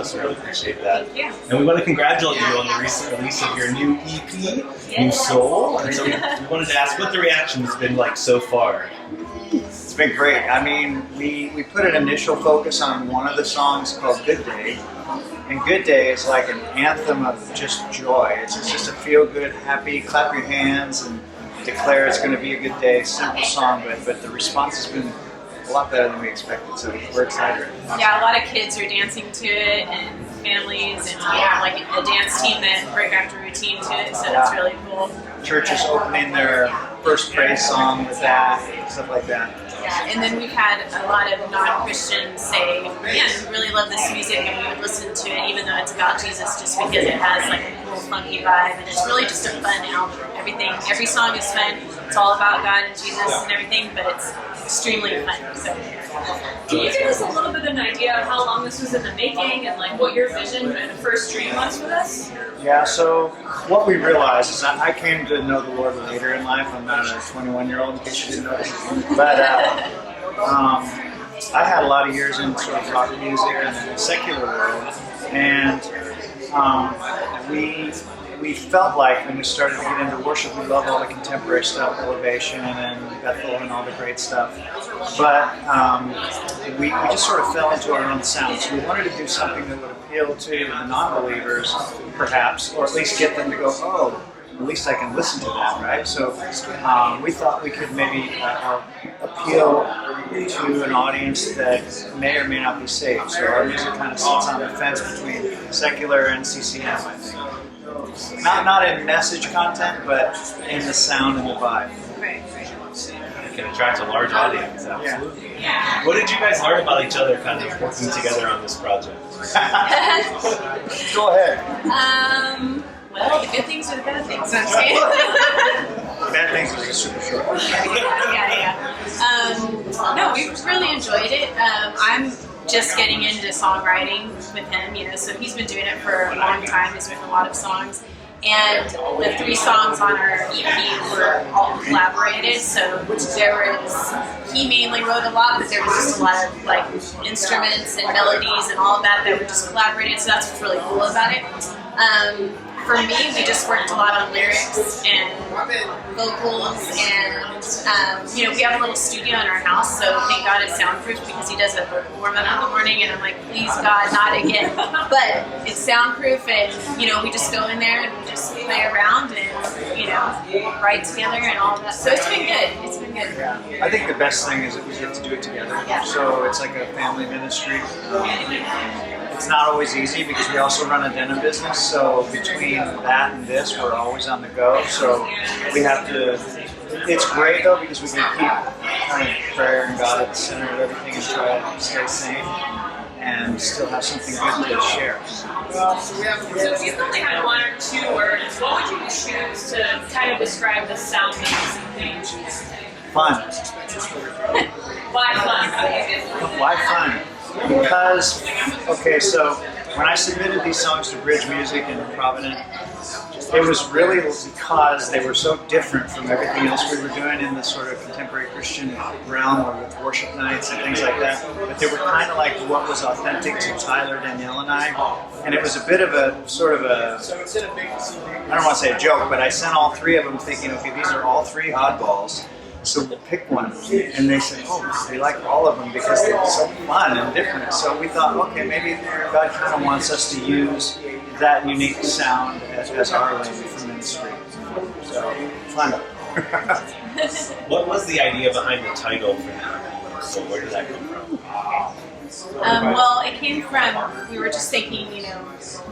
so really appreciate that. Thank you. And we want to congratulate you on the recent release of your new EP, New Soul. And so we wanted to ask what the reaction has been like so far. It's been great. I mean, we put an initial focus on one of the songs called Good Day. And Good Day is like an anthem of just joy. It's just a feel-good, happy, clap your hands and declare it's going to be a good day. Simple song, but the response has been a lot better than we expected, so we're excited. Yeah, a lot of kids are dancing to it, and families, and we have like a dance team that choreographed a routine to it, so that's really cool. Churches opening their first praise song with that, stuff like that. Yeah, and then we've had a lot of non-Christians say, man, we really love this music, and we would listen to it even though it's about Jesus, just because it has like a cool, funky vibe, and it's really just a fun album. Every song is fun. It's all about God and Jesus and everything, but it's extremely fun. So. Can you give us a little bit of an idea of how long this was in the making and like what your vision and first dream was for this? Yeah, so what we realized is that I came to know the Lord later in life. I'm not a 21-year-old, in case you didn't know that. But I had a lot of years in sort of rock music and the secular world, and we felt like when we started to get into worship, we loved all the contemporary stuff, Elevation and Bethel and all the great stuff. But we just sort of fell into our own sound. So we wanted to do something that would appeal to the non-believers, perhaps, or at least get them to go, oh, at least I can listen to that, right? So we thought we could maybe appeal to an audience that may or may not be saved. So our music kind of sits on the fence between secular and CCM, I think. Not in message content, but in the sound and the vibe. Right. It can attract a large audience, absolutely. Yeah. What did you guys learn about each other kind of working together on this project? Go ahead. Well, the good things are the bad things, I'm saying. Bad things is super short. No, we really enjoyed it. I'm just getting into songwriting with him, so he's been doing it for a long time. He's written a lot of songs. And the 3 songs on our EP were all collaborated, so he mainly wrote a lot, but there was just a lot of like instruments and melodies and all of that were just collaborated, so that's what's really cool about it. For me, we just worked a lot on lyrics and vocals, and we have a little studio in our house, so thank God it's soundproof because he does a vocal warm-up in the morning, and I'm like, please God, not again. But it's soundproof, and we just go in there and we just play around and write together and all of that. So it's been good. It's been good. Yeah. I think the best thing is that we get to do it together. Yeah. So it's like a family ministry. It's not always easy because we also run a denim business, so between that and this, we're always on the go. So we have to. It's great though because we can keep kind of prayer and God at the center of everything and try to stay sane and still have something good to share. So if you only had 1 or 2 words, what would you choose to kind of describe the sound of this page? Fun. Why fun? Why fun? Because, okay, so when I submitted these songs to Bridge Music in Providence, it was really because they were so different from everything else we were doing in the sort of contemporary Christian realm or with worship nights and things like that. But they were kind of like what was authentic to Tyler, Danielle, and I. And it was a bit of a sort of a, I don't want to say a joke, but I sent all 3 of them thinking, okay, these are all 3 oddballs. So we'll pick one. And they said, oh, they like all of them because they're so fun and different. So we thought, okay, maybe God kind of wants us to use that unique sound as our lane for ministry. So, fun. What was the idea behind the title for the album? So where did that come from? Well, it came from, we were just thinking,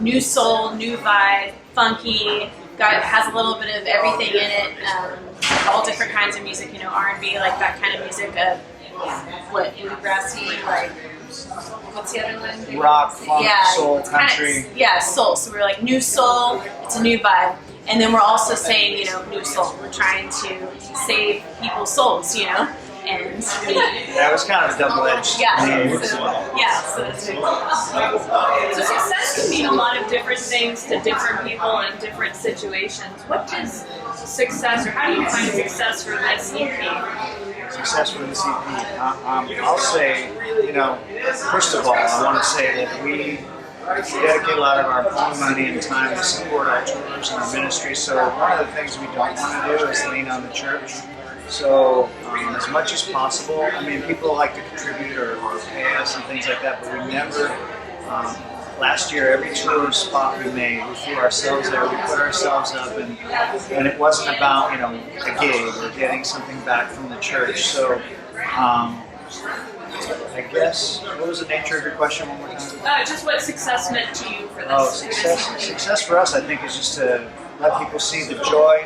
new soul, new vibe, funky, has a little bit of everything in it, all different kinds of music, R&B, like that kind of music, bluegrassy, like, what's the other one? Rock, funk, soul, country. Soul. So we're like, new soul, it's a new vibe. And then we're also saying, new soul. We're trying to save people's souls, And that was kind of a double-edged. So that's very So success can mean a lot of different things to different people in different situations. What does success, or how do you find success for this EP? Success for this EP. I'll say, first of all, I want to say that dedicate a lot of our own money and time to support our tours and our ministry. So one of the things we don't want to do is lean on the church. So as much as possible, I mean, people like to contribute or pay us and things like that, but we never, last year, every tour spot we made, we flew ourselves there, we put ourselves up, and it wasn't about, you know, a gig or getting something back from the church. So I guess, what was the nature of your question one more time? Just what success meant to you for this. Oh, success for us, I think, is just to let people see the joy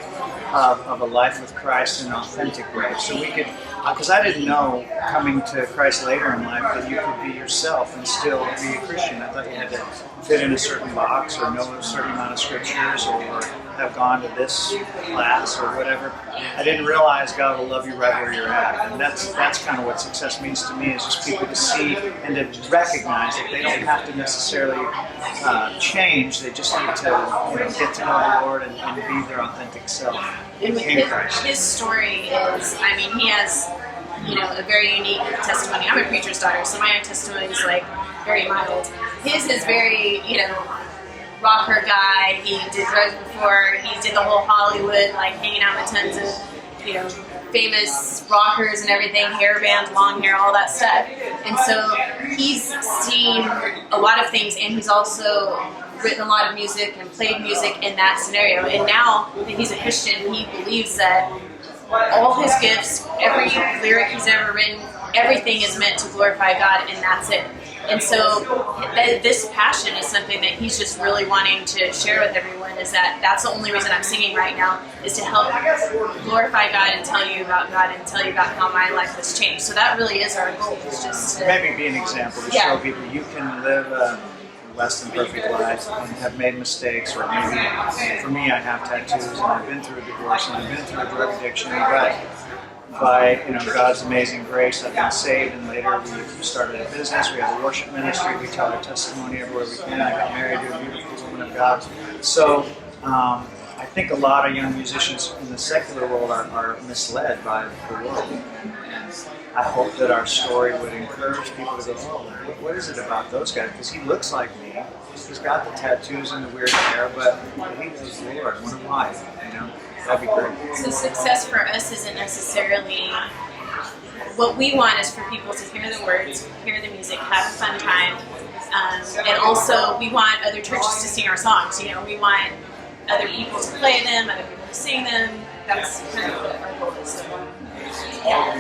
of a life with Christ in an authentic way. So we could, because I didn't know coming to Christ later in life that you could be yourself and still be a Christian. I thought you had to fit in a certain box or know a certain amount of scriptures or have gone to this class or whatever. I didn't realize God will love you right where you're at. And that's kind of what success means to me, is just people to see and to recognize that they don't have to necessarily change. They just need to get to know the Lord and be their authentic self. And with his story is, I mean, he has, a very unique testimony. I'm a preacher's daughter, so my testimony is like very mild. His is very, rocker guy. He did drugs before. He did the whole Hollywood, like hanging out with tons of, famous rockers and everything, hair band, long hair, all that stuff. And so he's seen a lot of things, and he's also written a lot of music and played music in that scenario. And now that he's a Christian, he believes that all his gifts, every lyric he's ever written, everything is meant to glorify God, and that's it. And so this passion is something that he's just really wanting to share with everyone, is that's the only reason I'm singing right now, is to help glorify God and tell you about God and tell you about how my life has changed. So that really is our goal, is just to maybe be an example to show people you can live a less than perfect life and have made mistakes, or maybe for me I have tattoos and I've been through a divorce and I've been through a drug addiction, but by God's amazing grace, I've been saved, and later we started a business. We have a worship ministry. We tell our testimony everywhere we can. I got married to a beautiful woman of God. So I think a lot of young musicians in the secular world are misled by the world. And I hope that our story would encourage people to go, oh, what is it about those guys? Because he looks like me. He's got the tattoos and the weird hair, but he knows the Lord. What am I? That'd be great. So success for us isn't necessarily, what we want is for people to hear the words, hear the music, have a fun time, and also we want other churches to sing our songs. We want other people to play them, other people to sing them. That's kind of what our goal is.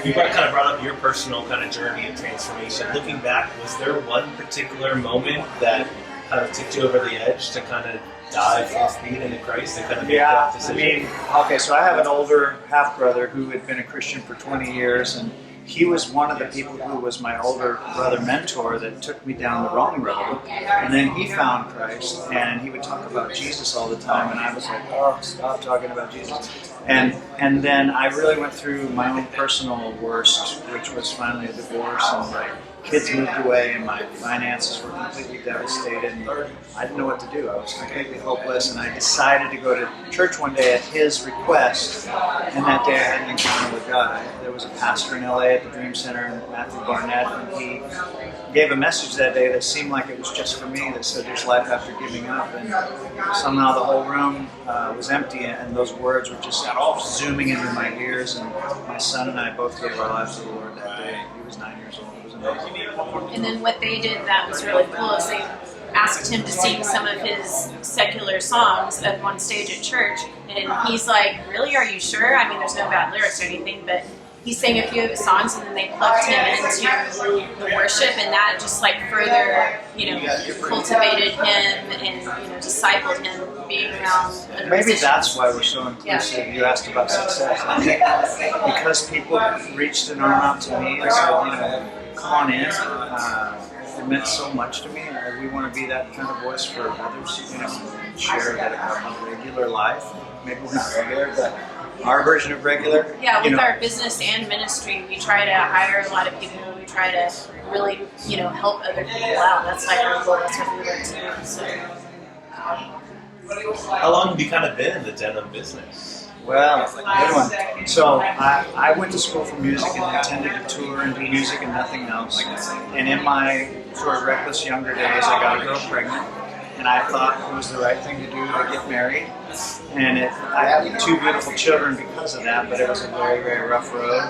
You kind of brought up your personal kind of journey of transformation. Looking back, was there one particular moment that kind of tipped you over the edge to kind of dive full speed into Christ and kind of make that decision? So I have an older half-brother who had been a Christian for 20 years, and he was one of the people who was my older brother mentor that took me down the wrong road. And then he found Christ, and he would talk about Jesus all the time, and I was like, oh, stop talking about Jesus. And then I really went through my own personal worst, which was finally a divorce, and my kids moved away, and my finances were completely devastated, and I didn't know what to do. I was completely hopeless, and I decided to go to church one day at his request, and that day I had an encounter with God. There was a pastor in LA at the Dream Center, Matthew Barnett, and he gave a message that day that seemed like it was just for me, that said there's life after giving up, and somehow the whole room was empty, and those words were just zooming into my ears, and my son and I both gave our lives to the Lord that day. He was 9 years old. It was amazing. And then what they did that was really cool is they asked him to sing some of his secular songs at one stage at church, and he's like, really, are you sure? I mean, there's no bad lyrics or anything, but he sang a few of his songs, and then they plugged him into the worship, and that just further, cultivated him and, discipled him being around. Maybe that's why we're so inclusive. Yeah. You asked about success. I think because people reached an arm out to me and said, come on in. It meant so much to me, and we want to be that kind of voice for others, share that a regular life. Maybe we're not regular, but our version of regular. Yeah, with our business and ministry, we try to hire a lot of people. We try to really, help other people out. That's our goal. That's what we like to do. So. How long have you kind of been in the denim business? Well, good one. So I went to school for music and intended to tour and do music and nothing else. And in my sort of reckless younger days, I got a girl pregnant. and I thought it was the right thing to do to get married. And I have 2 beautiful children because of that, but it was a very, very rough road.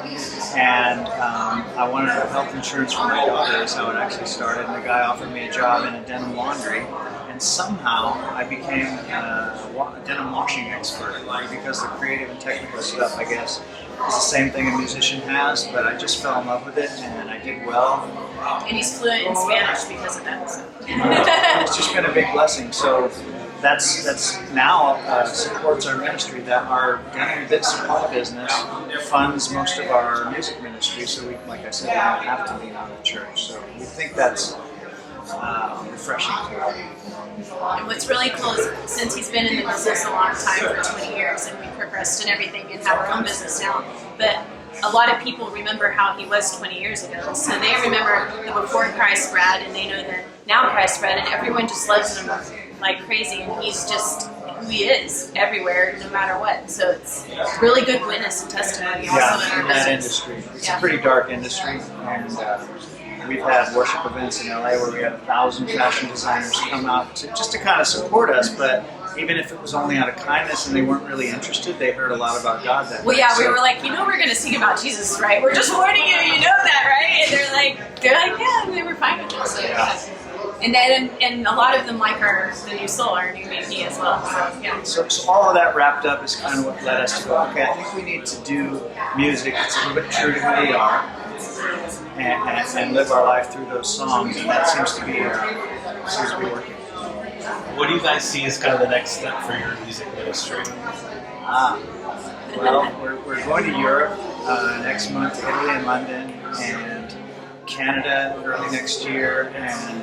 And I wanted health insurance for my daughter is how it actually started. And the guy offered me a job in a denim laundry. And somehow I became a denim washing expert because the creative and technical stuff, I guess, is the same thing a musician has, but I just fell in love with it and I did well. And he's fluent in Spanish because of that. So. It's just been a big blessing. So that's now supports our ministry. That our denim bit supply business funds most of our music ministry. So we, like I said, we don't have to lean on the church. So we think that's refreshing too. And what's really cool is since he's been in the business a long time, for 20 years, and we've progressed in everything and have our own business now, but a lot of people remember how he was 20 years ago. So they remember the before Christ Brad, and they know the now Christ Brad, and everyone just loves him like crazy, and he's just who he is everywhere, no matter what. So it's really good witness and testimony also in our that business. industry. It's a pretty dark industry, and we've had worship events in LA where we had 1,000 fashion designers come out just to kind of support us, but even if it was only out of kindness and they weren't really interested, they heard a lot about God that Well, night. yeah, we were like, we're going to sing about Jesus, right? We're just warning you, you know that, right? And they're like, yeah, and they were fine with it. So, Yeah. And a lot of them like the new soul, our new EP as well. So, yeah. So all of that wrapped up is kind of what led us to go, okay, I think we need to do music that's a little bit true to who we are and live our life through those songs, and that seems to be working. What do you guys see as kind of the next step for your music ministry? Well, we're going to Europe next month, Italy and London, and Canada early next year, and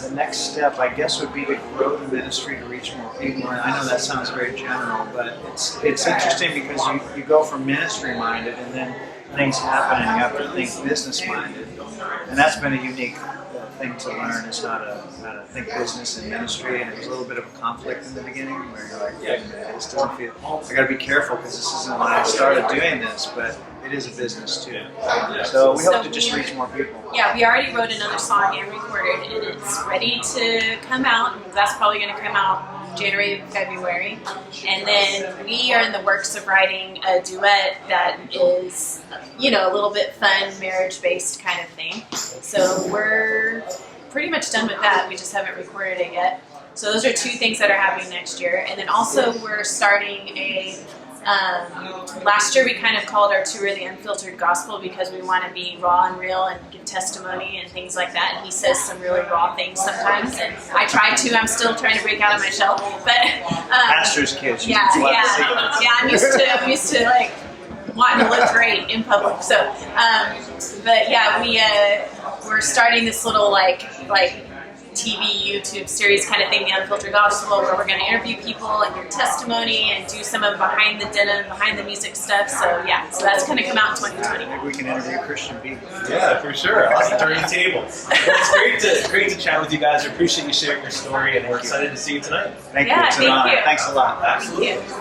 the next step, I guess, would be to grow the ministry to reach more people. And I know that sounds very general, but it's interesting because you go from ministry-minded, and then things happen, and you have to think business-minded. And that's been a unique thing to learn, is how to think business and ministry. And it was a little bit of a conflict in the beginning, where you're like, wait a minute, this doesn't feel. I got to be careful because this isn't when I started doing this, but it is a business too. So we hope to just reach more people. Yeah, we already wrote another song and recorded, and it's ready to come out. That's probably going to come out January, February. And then we are in the works of writing a duet that is, a little bit fun, marriage-based kind of thing. So we're pretty much done with that. We just haven't recorded it yet. So those are 2 things that are happening next year. And then also we're starting last year we kind of called our tour The Unfiltered Gospel because we want to be raw and real and give testimony and things like that. And he says some really raw things sometimes, and I try to. I'm still trying to break out of my shell, but Pastor's kids. Yeah. I'm used to like wanting to look great in public. So, but yeah, we're starting this little like TV, YouTube series kind of thing, The Unfiltered Gospel, where we're going to interview people and give testimony and do some of behind the denim, behind the music stuff. So yeah, so that's going to come out in 2020. Maybe we can interview Christian Beat. Yeah, for sure. Awesome. Turning table. Well, it's great to chat with you guys. We appreciate you sharing your story, and we're excited to see you tonight. Thank you. It's an honor. Thanks a lot. Absolutely. Thank you.